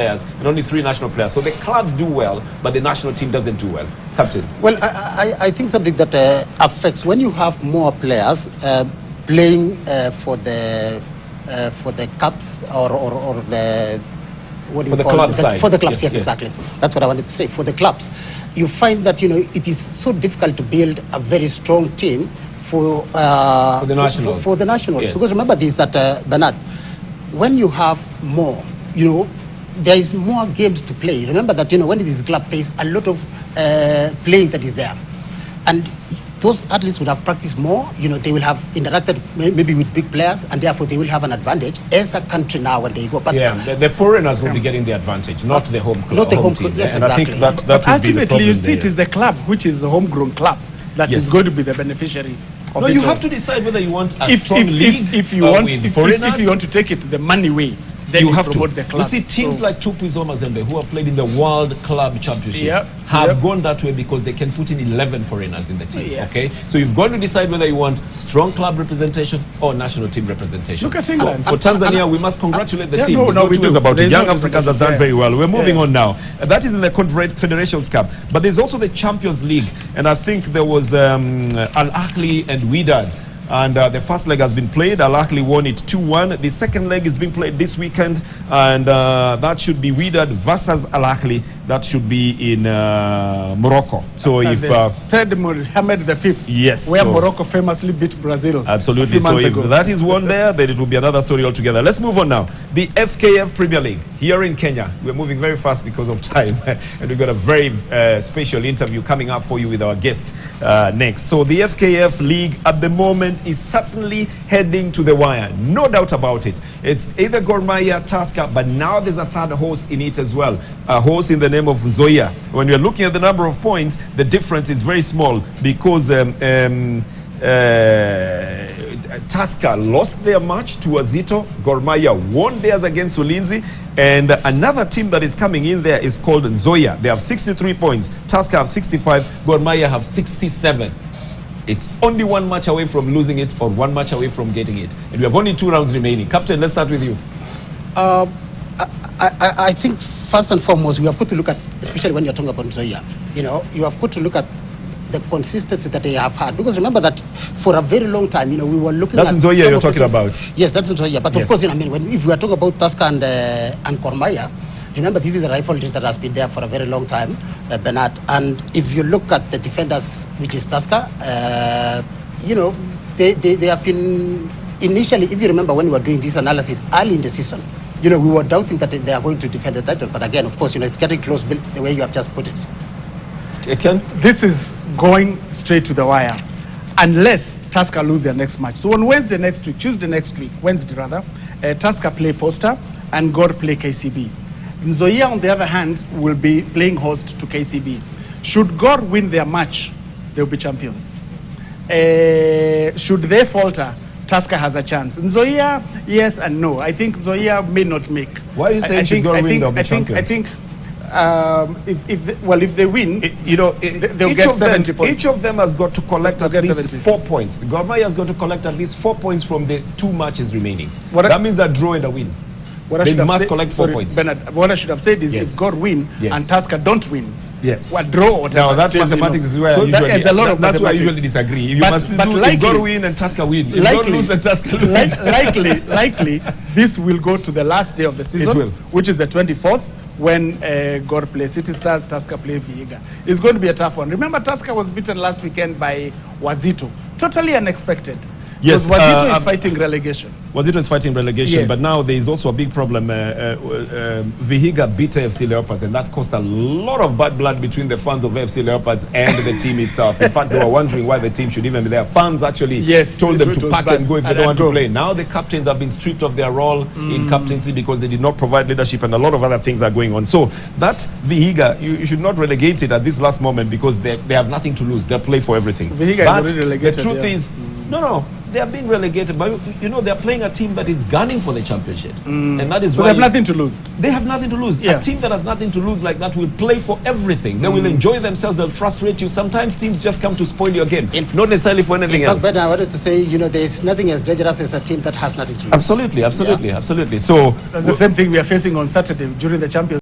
players and only 3 national players. So the clubs do well, but the national team doesn't do well. Captain. Well, I think something that affects when you have more players playing for the cups or the what do you call club it? side. For the clubs, Yes, yes, exactly. That's what I wanted to say. For the clubs, you find that it is so difficult to build a very strong team for the nationals. For the nationals, Yes. because remember this that Bernard, when you have more, there is more games to play. Remember that when it is club plays, a lot of playing that is there, and those athletes would have practiced more. They will have interacted maybe with big players, and therefore they will have an advantage as a country now when they go. But the foreigners will be getting the advantage, not the home club. Not the home team. club. Yes, and exactly. I think that would be the ultimately, you problem see, it is the club, which is a homegrown club, that is going to be the beneficiary. No, you have to decide whether you want a strong league if you want to take it the money way. Then you have to promote the clubs. You see, teams like Tukwizwa Mazembe, who have played in the World Club Championships, have gone that way because they can put in 11 foreigners in the team. Yes. Okay, so you've got to decide whether you want strong club representation or national team representation. Look at England. For Tanzania, we must congratulate the team. No, we do. About it. Young no Africans has done very well. We're moving on now. That is in the Confederations Cup, but there's also the Champions League, and I think there was Al Ahly and Wydad. And the first leg has been played. Al Ahly won it 2-1. The second leg is being played this weekend, and that should be Wydad versus Al Ahly. That should be in Morocco. So if third Mohammed V, yes, where Morocco famously beat Brazil, absolutely. So if that is one there, then it will be another story altogether. Let's move on now. The FKF Premier League here in Kenya. We're moving very fast because of time, and we've got a very special interview coming up for you with our guest next. So the FKF League at the moment is certainly heading to the wire, no doubt about it. It's either Gor Mahia, Tusker, but now there's a third horse in it as well, a horse in the name of Nzoia. When you're looking at the number of points, the difference is very small because Tusker lost their match to Azito. Gor Mahia won theirs against Ulinzi, and another team that is coming in there is called Nzoia. They have 63 points. Tusker have 65. Gor Mahia have 67. It's only one match away from losing it or one match away from getting it. And we have only 2 rounds remaining. Captain, let's start with you. I think first and foremost, we have got to look at, especially when you're talking about Nzoia, you have got to look at the consistency that they have had. Because remember that for a very long time, we were looking at... That's Nzoia you're talking about. Yes, that's Nzoia. But of course, if we are talking about Tusker and Gor Mahia, remember, this is a rivalry that has been there for a very long time, Bernard. And if you look at the defenders, which is Tusker, they have been initially, if you remember when we were doing this analysis early in the season, we were doubting that they are going to defend the title. But again, of course, it's getting close the way you have just put it. Ken? This is going straight to the wire, unless Tusker lose their next match. So on Tuesday next week, Tusker play Posta and Gor play KCB. Nzoia, on the other hand, will be playing host to KCB. Should Gor win their match, they'll be champions. Should they falter, Tusker has a chance. Nzoia, yes and no. I think Nzoia may not make. Why are you saying should Gor win, they'll be champions? I think if they win, they'll get 70 points. Each of them has got to collect at least 4 points. The Gor Mahia has got to collect at least 4 points from the 2 matches remaining. That means a draw and a win. They must collect 4 points. Bernard, what I should have said is if Gor win and Tusker don't win, draw or now that's mathematics is where that's where I usually disagree. You must do Gor win and Tusker win. If Gor lose and Tusker lose. likely this will go to the last day of the season, which is the 24th, when Gor play City Stars, Tusker play Vihiga. It's going to be a tough one. Remember, Tusker was beaten last weekend by Wazito. Totally unexpected. Yes, Wazito is fighting relegation. Wazito is fighting relegation, but now there is also a big problem. Vihiga beat FC Leopards, and that caused a lot of bad blood between the fans of FC Leopards and the team itself. In fact, they were wondering why the team should even be there. Fans actually told them to pack and go if they don't want to play. Now the captains have been stripped of their role in captaincy because they did not provide leadership, and a lot of other things are going on. So that Vihiga, you should not relegate it at this last moment because they have nothing to lose. They'll play for everything. Vihiga is already relegated. The truth is, no. they are being relegated, but you know they're playing a team that is gunning for the championships, and that is So why they have nothing to lose. they have nothing to lose. Yeah. A team that has nothing to lose like that will play for everything. They will enjoy themselves. They'll frustrate you. Sometimes teams just come to spoil your game, not necessarily for anything In fact, else. Ben, I wanted to say, you know, there's nothing as dangerous as a team that has nothing to lose. Absolutely, absolutely, Yeah. absolutely. So That's the same thing we are facing on Saturday during the Champions